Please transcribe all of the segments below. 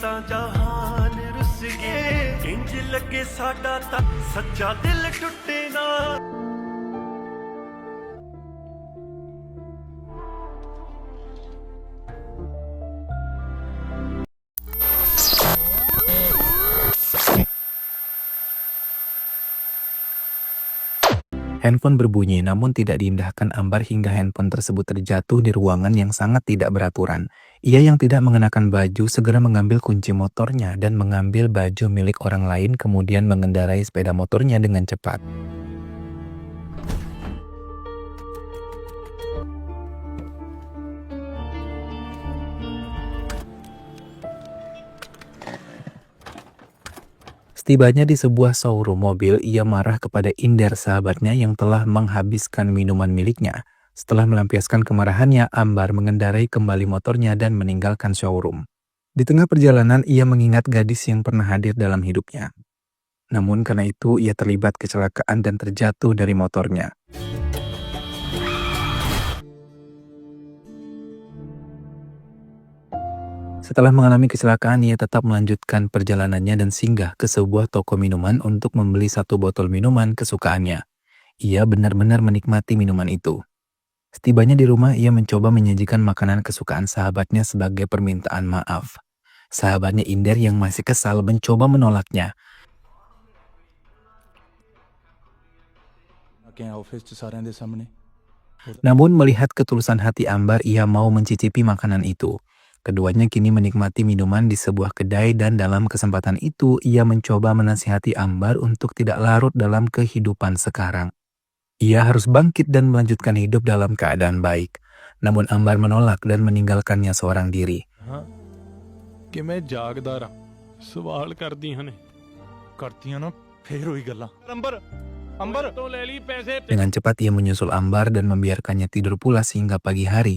ਤਾਂ ਜਹਾਨ ਰੁੱਸ ਗਏ ਇੰਜ ਲੱਗੇ ਸਾਡਾ ਤਾਂ ਸੱਚਾ ਦਿਲ ਟੁੱਟੇ ਨਾ Handphone berbunyi namun tidak diindahkan Ambar hingga handphone tersebut terjatuh di ruangan yang sangat tidak beraturan. Ia yang tidak mengenakan baju segera mengambil kunci motornya dan mengambil baju milik orang lain kemudian mengendarai sepeda motornya dengan cepat. Setibanya di sebuah showroom mobil, ia marah kepada Inder sahabatnya yang telah menghabiskan minuman miliknya. Setelah melampiaskan kemarahannya, Ambar mengendarai kembali motornya dan meninggalkan showroom. Di tengah perjalanan, ia mengingat gadis yang pernah hadir dalam hidupnya. Namun karena itu, ia terlibat kecelakaan dan terjatuh dari motornya. Setelah mengalami kecelakaan, ia tetap melanjutkan perjalanannya dan singgah ke sebuah toko minuman untuk membeli satu botol minuman kesukaannya. Ia benar-benar menikmati minuman itu. Setibanya di rumah, ia mencoba menyajikan makanan kesukaan sahabatnya sebagai permintaan maaf. Sahabatnya Inder yang masih kesal mencoba menolaknya. Namun melihat ketulusan hati Ambar, ia mau mencicipi makanan itu. Keduanya kini menikmati minuman di sebuah kedai dan dalam kesempatan itu ia mencoba menasihati Ambar untuk tidak larut dalam kehidupan sekarang. Ia harus bangkit dan melanjutkan hidup dalam keadaan baik. Namun Ambar menolak dan meninggalkannya seorang diri. ਕਿ ਮੈਂ ਜਾਗਦਾ ਰਾਂ ਸਵਾਲ ਕਰਦੀਆਂ ਨੇ ਕਰਤੀਆਂ ਨਾ ਫੇਰ ਹੋਈ ਗੱਲਾਂ ਅੰਬਰ ਤੋਂ ਲੈ ਲਈ ਪੈਸੇ Dengan cepat ia menyusul Ambar dan membiarkannya tidur pulas hingga pagi hari.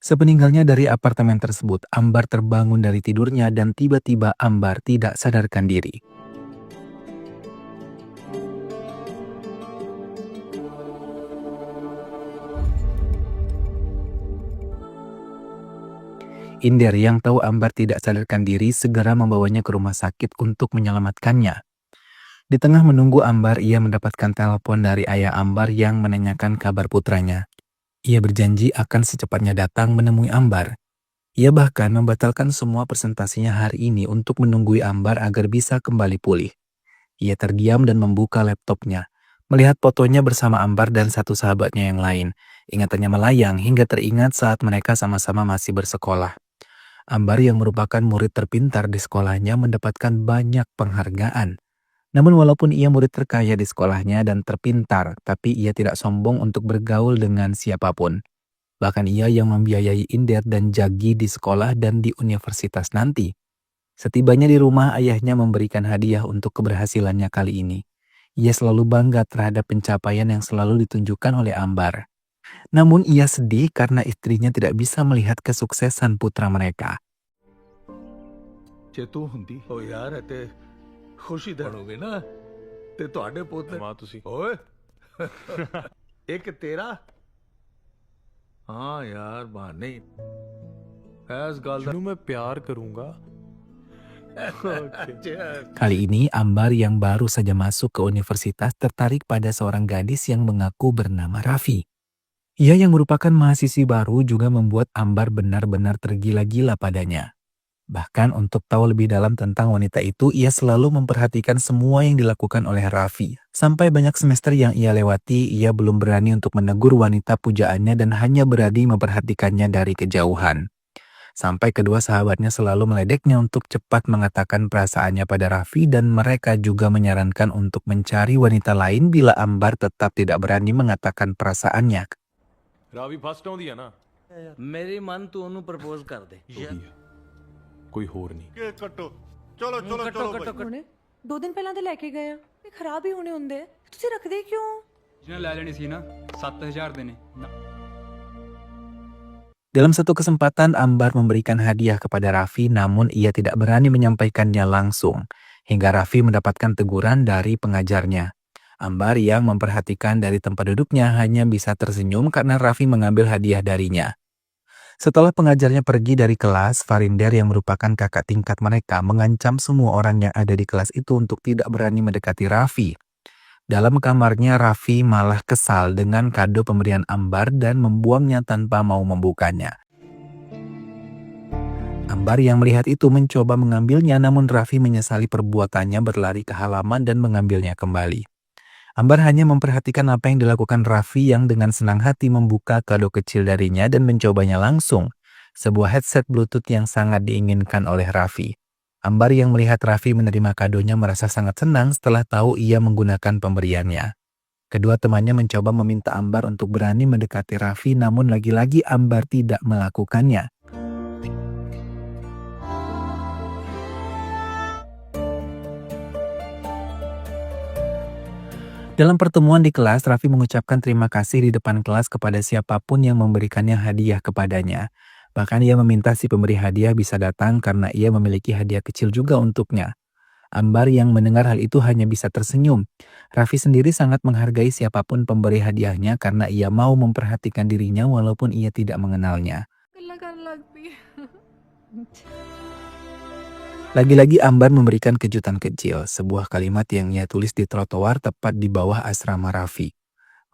Sepeninggalnya dari apartemen tersebut, Ambar terbangun dari tidurnya dan tiba-tiba Ambar tidak sadarkan diri. Inder yang tahu Ambar tidak sadarkan diri segera membawanya ke rumah sakit untuk menyelamatkannya. Di tengah menunggu Ambar, ia mendapatkan telepon dari ayah Ambar yang menanyakan kabar putranya. Ia berjanji akan secepatnya datang menemui Ambar. Ia bahkan membatalkan semua presentasinya hari ini untuk menunggui Ambar agar bisa kembali pulih. Ia terdiam dan membuka laptopnya. Melihat fotonya bersama Ambar dan satu sahabatnya yang lain, ingatannya melayang hingga teringat saat mereka sama-sama masih bersekolah. Ambar yang merupakan murid terpintar di sekolahnya mendapatkan banyak penghargaan. Namun walaupun ia murid terkaya di sekolahnya dan terpintar, tapi ia tidak sombong untuk bergaul dengan siapapun. Bahkan ia yang membiayai Inder dan Jagi di sekolah dan di universitas nanti. Setibanya di rumah, ayahnya memberikan hadiah untuk keberhasilannya kali ini. Ia selalu bangga terhadap pencapaian yang selalu ditunjukkan oleh Ambar. Namun ia sedih karena istrinya tidak bisa melihat kesuksesan putra mereka. ਜੇ ਤੂੰ ਹੁੰਦੀ ਓ ਯਾਰ ਤੇ ਖੁਸ਼ੀ ਦਾ ਹੋਵੇ ਨਾ ਤੇ ਤੁਹਾਡੇ ਪੁੱਤ ਮਾਂ ਤੁਸੀਂ ਓਏ ਇੱਕ ਤੇਰਾ ਹਾਂ ਯਾਰ ਬਹਾਨੇ ਐਸ ਗੱਲ ਦਾ ਜਿਹਨੂੰ ਮੈਂ ਪਿਆਰ ਕਰੂੰਗਾ Kali ini Ambar yang baru saja masuk ke universitas tertarik pada seorang gadis yang mengaku bernama Raffi. Ia yang merupakan mahasiswi baru juga membuat Ambar benar-benar tergila-gila padanya. Bahkan untuk tahu lebih dalam tentang wanita itu, ia selalu memperhatikan semua yang dilakukan oleh Raffi. Sampai banyak semester yang ia lewati, ia belum berani untuk menegur wanita pujaannya dan hanya berani memperhatikannya dari kejauhan. Sampai kedua sahabatnya selalu meledeknya untuk cepat mengatakan perasaannya pada Raffi dan mereka juga menyarankan untuk mencari wanita lain bila Ambar tetap tidak berani mengatakan perasaannya. Ravi first ਆਉਂਦੀ ਆ ਨਾ ਮੇਰੀ ਮਨ ਤੂੰ ਉਹਨੂੰ ਪ੍ਰਪੋਜ਼ ਕਰ ਦੇ ਕੋਈ ਹੋਰ ਨਹੀਂ ਕੇ ਕੱਟੋ ਚਲੋ ਚਲੋ ਚਲੋ ਬਈ ਹੁਣੇ 2 ਦਿਨ ਪਹਿਲਾਂ ਤੇ ਲੈ ਕੇ ਗਏ ਆ ਇਹ ਖਰਾਬ ਹੀ ਹੋਣੇ ਹੁੰਦੇ ਤੁਸੀਂ ਰੱਖਦੇ ਕਿਉਂ ਜਿਹਨੇ ਲੈ ਲੈਣੀ ਸੀ ਨਾ 7000 ਦੇ ਨੇ Dalam satu kesempatan Ambar memberikan hadiah kepada Raffi namun ia tidak berani menyampaikannya langsung hingga Raffi mendapatkan teguran dari pengajarnya. Ambar yang memperhatikan dari tempat duduknya hanya bisa tersenyum karena Raffi mengambil hadiah darinya. Setelah pengajarnya pergi dari kelas, Farinder yang merupakan kakak tingkat mereka mengancam semua orang yang ada di kelas itu untuk tidak berani mendekati Raffi. Dalam kamarnya, Raffi malah kesal dengan kado pemberian Ambar dan membuangnya tanpa mau membukanya. Ambar yang melihat itu mencoba mengambilnya, namun Raffi menyesali perbuatannya, berlari ke halaman dan mengambilnya kembali. Ambar hanya memperhatikan apa yang dilakukan Raffi yang dengan senang hati membuka kado kecil darinya dan mencobanya langsung. Sebuah headset Bluetooth yang sangat diinginkan oleh Raffi. Ambar yang melihat Raffi menerima kadonya merasa sangat senang setelah tahu ia menggunakan pemberiannya. Kedua temannya mencoba meminta Ambar untuk berani mendekati Raffi, namun lagi-lagi Ambar tidak melakukannya. Dalam pertemuan di kelas, Raffi mengucapkan terima kasih di depan kelas kepada siapapun yang memberikannya hadiah kepadanya. Bahkan ia meminta si pemberi hadiah bisa datang karena ia memiliki hadiah kecil juga untuknya. Ambar yang mendengar hal itu hanya bisa tersenyum. Raffi sendiri sangat menghargai siapapun pemberi hadiahnya karena ia mau memperhatikan dirinya walaupun ia tidak mengenalnya. Lagi-lagi Ambar memberikan kejutan kecil, sebuah kalimat yang ia tulis di trotoar tepat di bawah asrama Raffi.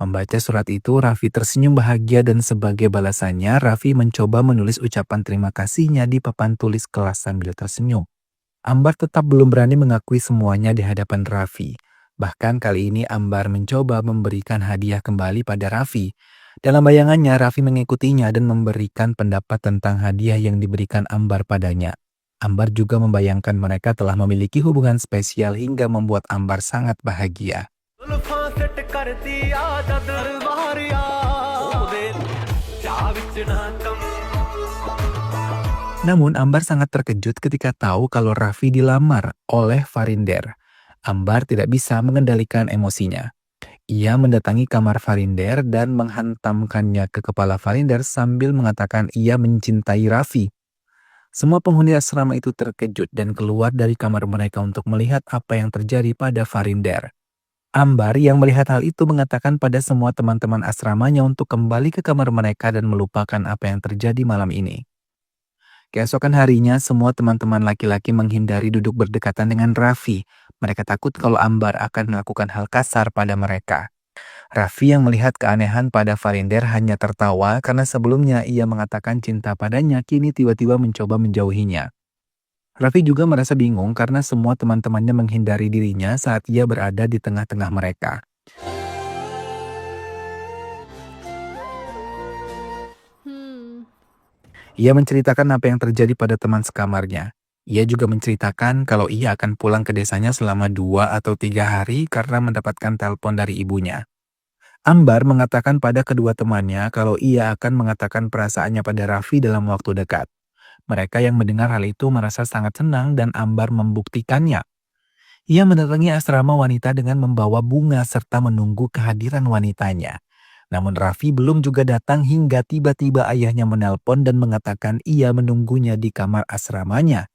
Membaca surat itu, Raffi tersenyum bahagia dan sebagai balasannya, Raffi mencoba menulis ucapan terima kasihnya di papan tulis kelas sambil tersenyum. Ambar tetap belum berani mengakui semuanya di hadapan Raffi. Bahkan kali ini Ambar mencoba memberikan hadiah kembali pada Raffi. Dalam bayangannya, Raffi mengikutinya dan memberikan pendapat tentang hadiah yang diberikan Ambar padanya. Ambar juga membayangkan mereka telah memiliki hubungan spesial hingga membuat Ambar sangat bahagia. Namun Ambar sangat terkejut ketika tahu kalau Raffi dilamar oleh Farinder. Ambar tidak bisa mengendalikan emosinya. Ia mendatangi kamar Farinder dan menghantamkannya ke kepala Farinder sambil mengatakan ia mencintai Raffi. Semua penghuni asrama itu terkejut dan keluar dari kamar mereka untuk melihat apa yang terjadi pada Farinder. Ambar yang melihat hal itu mengatakan pada semua teman-teman asramanya untuk kembali ke kamar mereka dan melupakan apa yang terjadi malam ini. Keesokan harinya, semua teman-teman laki-laki menghindari duduk berdekatan dengan Raffi. Mereka takut kalau Ambar akan melakukan hal kasar pada mereka. Raffi yang melihat keanehan pada Farinder hanya tertawa karena sebelumnya ia mengatakan cinta padanya, kini tiba-tiba mencoba menjauhinya. Raffi juga merasa bingung karena semua teman-temannya menghindari dirinya saat ia berada di tengah-tengah mereka. Ia menceritakan apa yang terjadi pada teman sekamarnya. Ia juga menceritakan kalau ia akan pulang ke desanya selama 2 atau 3 hari karena mendapatkan telepon dari ibunya. Ambar mengatakan pada kedua temannya kalau ia akan mengatakan perasaannya pada Raffi dalam waktu dekat. Mereka yang mendengar hal itu merasa sangat senang dan Ambar membuktikannya. Ia mendatangi asrama wanita dengan membawa bunga serta menunggu kehadiran wanitanya. Namun Raffi belum juga datang hingga tiba-tiba ayahnya menelpon dan mengatakan ia menunggunya di kamar asramanya.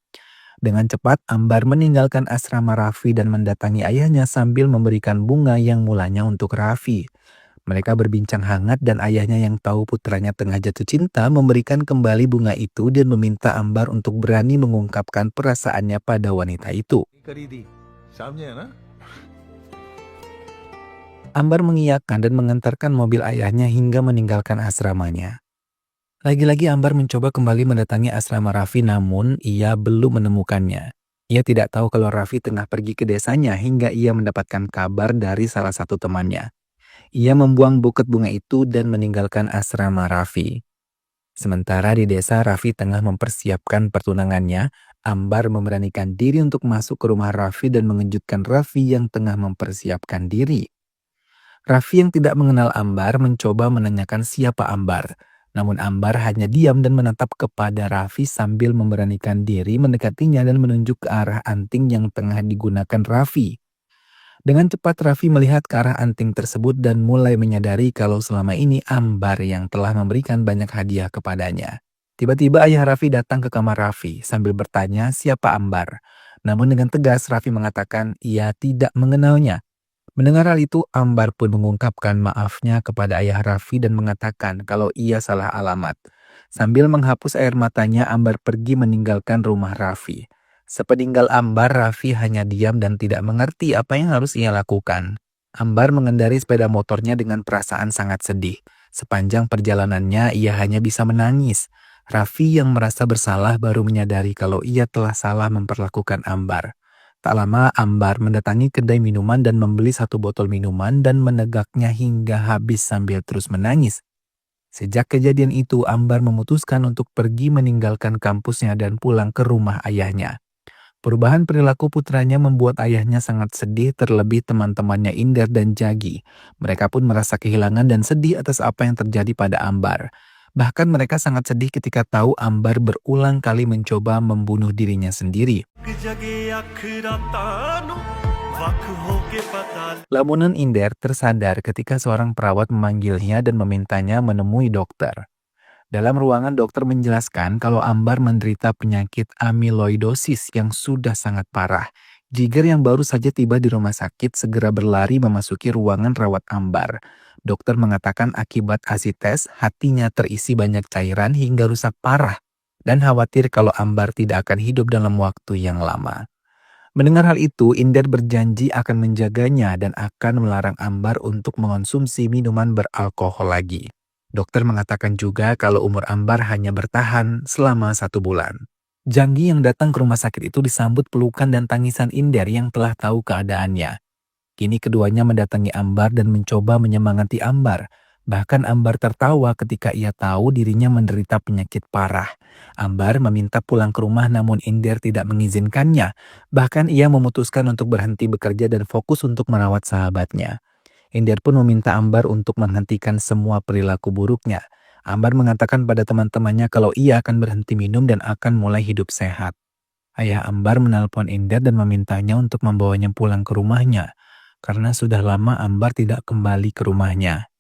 Dengan cepat Ambar meninggalkan asrama Raffi dan mendatangi ayahnya sambil memberikan bunga yang mulanya untuk Raffi. Mereka berbincang hangat dan ayahnya yang tahu putranya tengah jatuh cinta memberikan kembali bunga itu dan meminta Ambar untuk berani mengungkapkan perasaannya pada wanita itu. Ambar mengiyakan dan mengantarkan mobil ayahnya hingga meninggalkan asramanya. Lagi-lagi Ambar mencoba kembali mendatangi asrama Raffi namun ia belum menemukannya. Ia tidak tahu kalau Raffi tengah pergi ke desanya hingga ia mendapatkan kabar dari salah satu temannya. Ia membuang buket bunga itu dan meninggalkan asrama Raffi. Sementara di desa Raffi tengah mempersiapkan pertunangannya, Ambar memberanikan diri untuk masuk ke rumah Raffi dan mengejutkan Raffi yang tengah mempersiapkan diri. Raffi yang tidak mengenal Ambar mencoba menanyakan siapa Ambar. Namun Ambar hanya diam dan menatap kepada Raffi sambil memberanikan diri mendekatinya dan menunjuk ke arah anting yang tengah digunakan Raffi. Dengan cepat Raffi melihat ke arah anting tersebut dan mulai menyadari kalau selama ini Ambar yang telah memberikan banyak hadiah kepadanya. Tiba-tiba ayah Raffi datang ke kamar Raffi sambil bertanya siapa Ambar. Namun dengan tegas Raffi mengatakan ia tidak mengenalnya. Mendengar hal itu, Ambar pun mengungkapkan maafnya kepada ayah Raffi dan mengatakan kalau ia salah alamat. Sambil menghapus air matanya, Ambar pergi meninggalkan rumah Raffi. Sepeninggal Ambar, Raffi hanya diam dan tidak mengerti apa yang harus ia lakukan. Ambar mengendari sepeda motornya dengan perasaan sangat sedih. Sepanjang perjalanannya, ia hanya bisa menangis. Raffi yang merasa bersalah baru menyadari kalau ia telah salah memperlakukan Ambar. Tak lama, Ambar mendatangi kedai minuman dan membeli 1 botol minuman dan menegaknya hingga habis sambil terus menangis. Sejak kejadian itu, Ambar memutuskan untuk pergi meninggalkan kampusnya dan pulang ke rumah ayahnya. Perubahan perilaku putranya membuat ayahnya sangat sedih, terlebih teman-temannya Inder dan Jagi. Mereka pun merasa kehilangan dan sedih atas apa yang terjadi pada Ambar. Bahkan mereka sangat sedih ketika tahu Ambar berulang kali mencoba membunuh dirinya sendiri. ਜਗੇ ਅੱਖ ਰਾਤਾਂ ਨੂੰ ਵੱਖ ਹੋ ਕੇ ਪਤਾ Lamunan Inder tersadar ketika seorang perawat memanggilnya dan memintanya menemui dokter. Dalam ruangan, dokter menjelaskan kalau Ambar menderita penyakit amiloidosis yang sudah sangat parah. Jiger yang baru saja tiba di rumah sakit segera berlari memasuki ruangan rawat Ambar. Dokter mengatakan akibat asites, hatinya terisi banyak cairan hingga rusak parah dan khawatir kalau Ambar tidak akan hidup dalam waktu yang lama. Mendengar hal itu, Inder berjanji akan menjaganya dan akan melarang Ambar untuk mengonsumsi minuman beralkohol lagi. Dokter mengatakan juga kalau umur Ambar hanya bertahan selama 1 bulan. Janggi yang datang ke rumah sakit itu disambut pelukan dan tangisan Inder yang telah tahu keadaannya. Kini keduanya mendatangi Ambar dan mencoba menyemangati Ambar. Bahkan Ambar tertawa ketika ia tahu dirinya menderita penyakit parah. Ambar meminta pulang ke rumah namun Inder tidak mengizinkannya. Bahkan ia memutuskan untuk berhenti bekerja dan fokus untuk merawat sahabatnya. Inder pun meminta Ambar untuk menghentikan semua perilaku buruknya. Ambar mengatakan pada teman-temannya kalau ia akan berhenti minum dan akan mulai hidup sehat. Ayah Ambar menelpon Inder dan memintanya untuk membawanya pulang ke rumahnya, karena sudah lama Ambar tidak kembali ke rumahnya.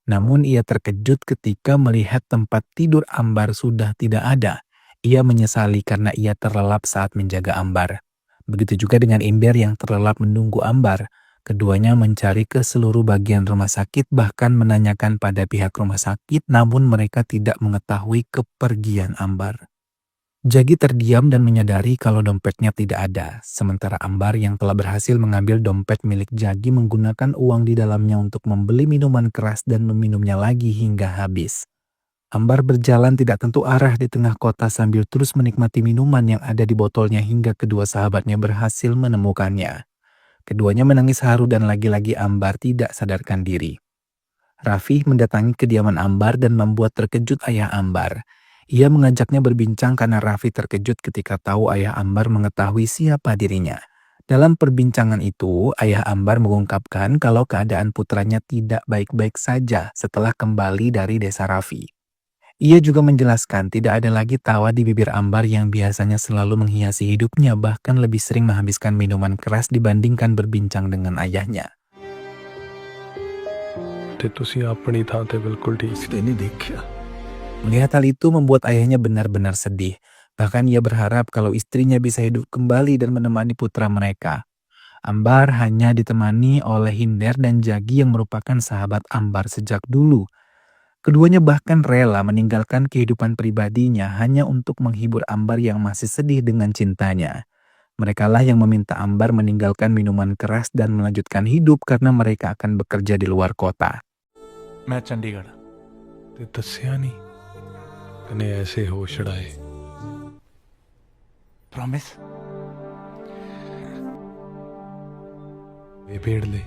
Namun ia terkejut ketika melihat tempat tidur Ambar sudah tidak ada. Ia menyesali karena ia terlelap saat menjaga Ambar. Begitu juga dengan Inder yang terlelap menunggu Ambar. Keduanya mencari ke seluruh bagian rumah sakit, bahkan menanyakan pada pihak rumah sakit, namun mereka tidak mengetahui kepergian Ambar. Jagi terdiam dan menyadari kalau dompetnya tidak ada, sementara Ambar yang telah berhasil mengambil dompet milik Jagi menggunakan uang di dalamnya untuk membeli minuman keras dan meminumnya lagi hingga habis. Ambar berjalan tidak tentu arah di tengah kota sambil terus menikmati minuman yang ada di botolnya hingga kedua sahabatnya berhasil menemukannya. Keduanya menangis haru dan lagi-lagi Ambar tidak sadarkan diri. Raffi mendatangi kediaman Ambar dan membuat terkejut ayah Ambar. Ia mengajaknya berbincang karena Raffi terkejut ketika tahu ayah Ambar mengetahui siapa dirinya. Dalam perbincangan itu, ayah Ambar mengungkapkan kalau keadaan putranya tidak baik-baik saja setelah kembali dari desa Raffi. Ia juga menjelaskan tidak ada lagi tawa di bibir Ambar yang biasanya selalu menghiasi hidupnya, bahkan lebih sering menghabiskan minuman keras dibandingkan berbincang dengan ayahnya. ਤੇ ਤੁਸੀਂ ਆਪਣੀ ਥਾਂ ਤੇ ਬਿਲਕੁਲ ਠੀਕ ਸੀ। इसने नहीं देखा। Melihat hal itu membuat ayahnya benar-benar sedih. Bahkan ia berharap kalau istrinya bisa hidup kembali dan menemani putra mereka. Ambar hanya ditemani oleh Inder dan Jagi yang merupakan sahabat Ambar sejak dulu. Keduanya bahkan rela meninggalkan kehidupan pribadinya hanya untuk menghibur Ambar yang masih sedih dengan cintanya. Merekalah yang meminta Ambar meninggalkan minuman keras dan melanjutkan hidup karena mereka akan bekerja di luar kota. ਮੈਂ ਚੰਡੀਗੜ੍ਹ ਤੇ ਦੱਸਿਆ ਨਹੀਂ ਕਨੇ ਐਸੇ ਹੋਸ਼ ਛੜਾਏ। Promise? ਵੇ ਪੇੜ ਲੈ।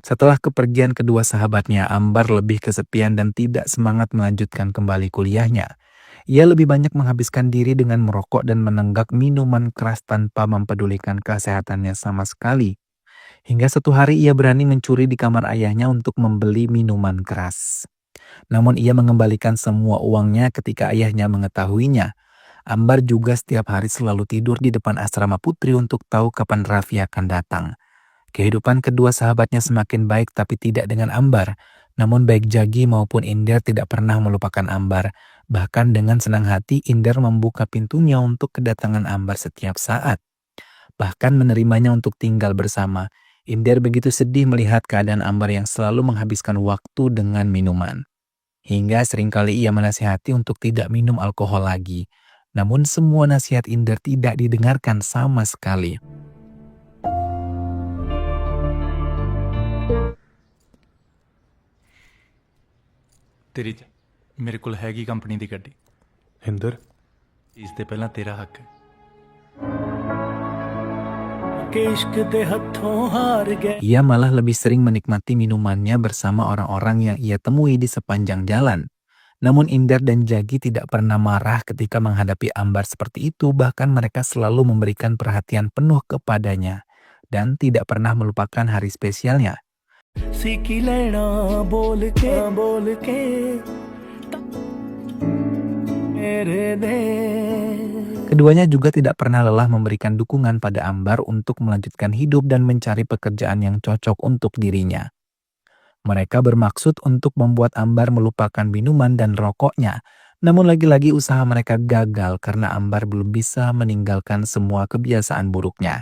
Setelah kepergian kedua sahabatnya, Ambar lebih kesepian dan tidak semangat melanjutkan kembali kuliahnya. Ia lebih banyak menghabiskan diri dengan merokok dan menenggak minuman keras tanpa mempedulikan kesehatannya sama sekali. Hingga suatu hari ia berani mencuri di kamar ayahnya untuk membeli minuman keras. Namun ia mengembalikan semua uangnya ketika ayahnya mengetahuinya. Ambar juga setiap hari selalu tidur di depan asrama putri untuk tahu kapan Raffi akan datang. Kehidupan kedua sahabatnya semakin baik tapi tidak dengan Ambar. Namun baik Jagi maupun Inder tidak pernah melupakan Ambar. Bahkan dengan senang hati Inder membuka pintunya untuk kedatangan Ambar setiap saat. Bahkan menerimanya untuk tinggal bersama. Inder begitu sedih melihat keadaan Ambar yang selalu menghabiskan waktu dengan minuman. Hingga seringkali ia menasihati untuk tidak minum alkohol lagi. Namun semua nasihat Inder tidak didengarkan sama sekali. तेरी मेरे कोल हैगी कंपनी दी गड्डी इंदर इस ते पहला तेरा हक है के इश्क दे हथों हार गए Ia malah lebih sering menikmati minumannya bersama orang-orang yang ia temui di sepanjang jalan. Namun Inder dan Jagi tidak pernah marah ketika menghadapi Ambar seperti itu, bahkan mereka selalu memberikan perhatian penuh kepadanya dan tidak pernah melupakan hari spesialnya. सीखी लेना बोल के मेरे दे Keduanya juga tidak pernah lelah memberikan dukungan pada Ambar untuk melanjutkan hidup dan mencari pekerjaan yang cocok untuk dirinya. Mereka bermaksud untuk membuat Ambar melupakan minuman dan rokoknya, namun lagi-lagi usaha mereka gagal karena Ambar belum bisa meninggalkan semua kebiasaan buruknya.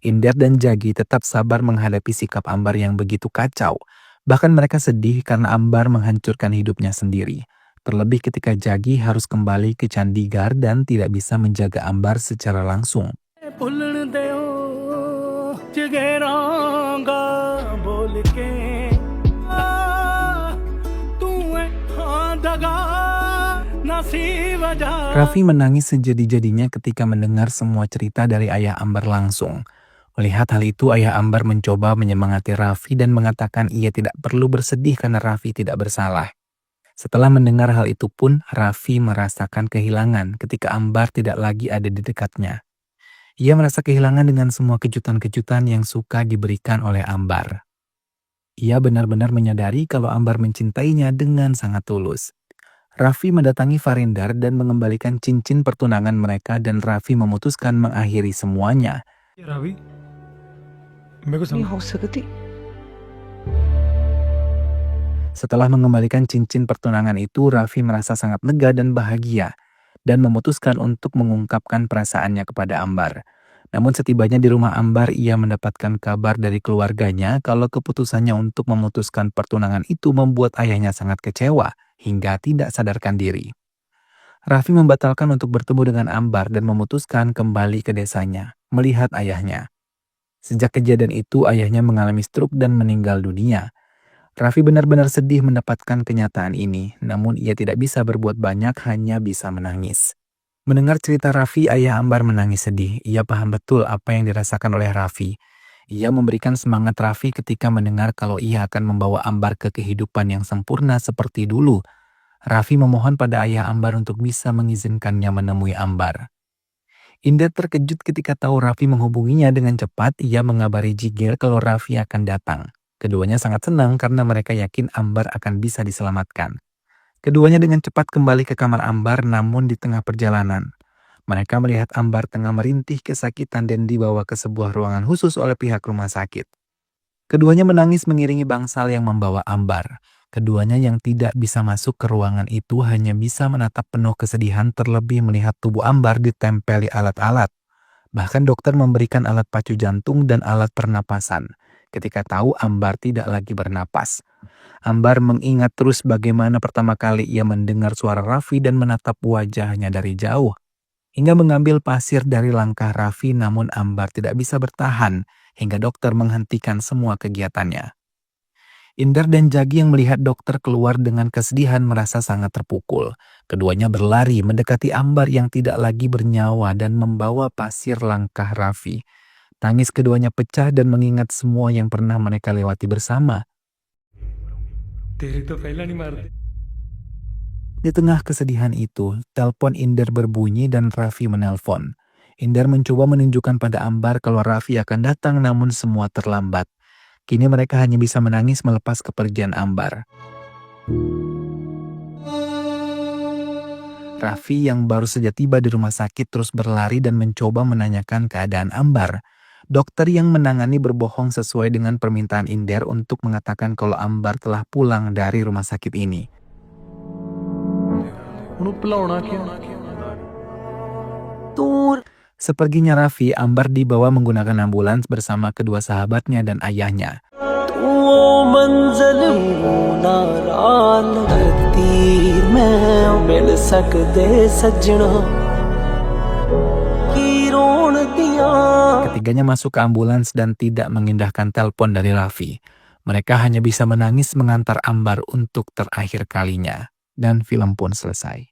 Inder dan Jagi tetap sabar menghadapi sikap Ambar yang begitu kacau. Bahkan mereka sedih karena Ambar menghancurkan hidupnya sendiri. Terlebih ketika Jagi harus kembali ke Chandigarh dan tidak bisa menjaga Ambar secara langsung. भुलन दे जगेरांगा बोल के तू है हाँ दगा नसीब वजह Raffi menangis sejadi-jadinya ketika mendengar semua cerita dari ayah Ambar langsung. Melihat hal itu, ayah Ambar mencoba menyemangati Raffi dan mengatakan ia tidak perlu bersedih karena Raffi tidak bersalah. Setelah mendengar hal itu pun, Raffi merasakan kehilangan ketika Ambar tidak lagi ada di dekatnya. Ia merasa kehilangan dengan semua kejutan-kejutan yang suka diberikan oleh Ambar. Ia benar-benar menyadari kalau Ambar mencintainya dengan sangat tulus. Raffi mendatangi Farinder dan mengembalikan cincin pertunangan mereka dan Raffi memutuskan mengakhiri semuanya. Ravi मेरे को समझ Setelah mengembalikan cincin pertunangan itu, Raffi merasa sangat lega dan bahagia dan memutuskan untuk mengungkapkan perasaannya kepada Ambar. Namun setibanya di rumah Ambar, ia mendapatkan kabar dari keluarganya kalau keputusannya untuk memutuskan pertunangan itu membuat ayahnya sangat kecewa hingga tidak sadarkan diri. Raffi membatalkan untuk bertemu dengan Ambar dan memutuskan kembali ke desanya, melihat ayahnya. Sejak kejadian itu, ayahnya mengalami stroke dan meninggal dunia. Raffi benar-benar sedih mendapatkan kenyataan ini, namun ia tidak bisa berbuat banyak, hanya bisa menangis. Mendengar cerita Raffi, ayah Ambar menangis sedih. Ia paham betul apa yang dirasakan oleh Raffi. Ia memberikan semangat Raffi ketika mendengar kalau ia akan membawa Ambar ke kehidupan yang sempurna seperti dulu. Raffi memohon pada ayah Ambar untuk bisa mengizinkannya menemui Ambar. Inder terkejut ketika tahu Raffi menghubunginya dengan cepat. Ia mengabari Jigir kalau Raffi akan datang. Keduanya sangat senang karena mereka yakin Ambar akan bisa diselamatkan. Keduanya dengan cepat kembali ke kamar Ambar, namun di tengah perjalanan mereka melihat Ambar tengah merintih kesakitan dan dibawa ke sebuah ruangan khusus oleh pihak rumah sakit. Keduanya menangis mengiringi bangsal yang membawa Ambar. Keduanya yang tidak bisa masuk ke ruangan itu hanya bisa menatap penuh kesedihan, terlebih melihat tubuh Ambar ditempeli alat-alat. Bahkan dokter memberikan alat pacu jantung dan alat pernapasan. Ketika tahu Ambar tidak lagi bernapas, Ambar mengingat terus bagaimana pertama kali ia mendengar suara Raffi dan menatap wajahnya dari jauh. Hingga mengambil pasir dari langkah Raffi, namun Ambar tidak bisa bertahan hingga dokter menghentikan semua kegiatannya. Inder dan Jagi yang melihat dokter keluar dengan kesedihan merasa sangat terpukul. Keduanya berlari mendekati Ambar yang tidak lagi bernyawa dan membawa pasir langkah Raffi. Tangis keduanya pecah dan mengingat semua yang pernah mereka lewati bersama. तेरी तो पहला नहीं मारते Di tengah kesedihan itu, telepon Inder berbunyi dan Raffi menelpon. Inder mencoba menunjukkan pada Ambar kalau Raffi akan datang, namun semua terlambat. Kini mereka hanya bisa menangis melepas kepergian Ambar. Raffi yang baru saja tiba di rumah sakit terus berlari dan mencoba menanyakan keadaan Ambar. Dokter yang menangani berbohong sesuai dengan permintaan Inder untuk mengatakan kalau Ambar telah pulang dari rumah sakit ini. Seperginya Raffi, Ambar dibawa menggunakan ambulans bersama kedua sahabatnya dan ayahnya. Ketiganya masuk ke ambulans dan tidak mengindahkan telepon dari Raffi. Mereka hanya bisa menangis mengantar Ambar untuk terakhir kalinya. Dan film pun selesai.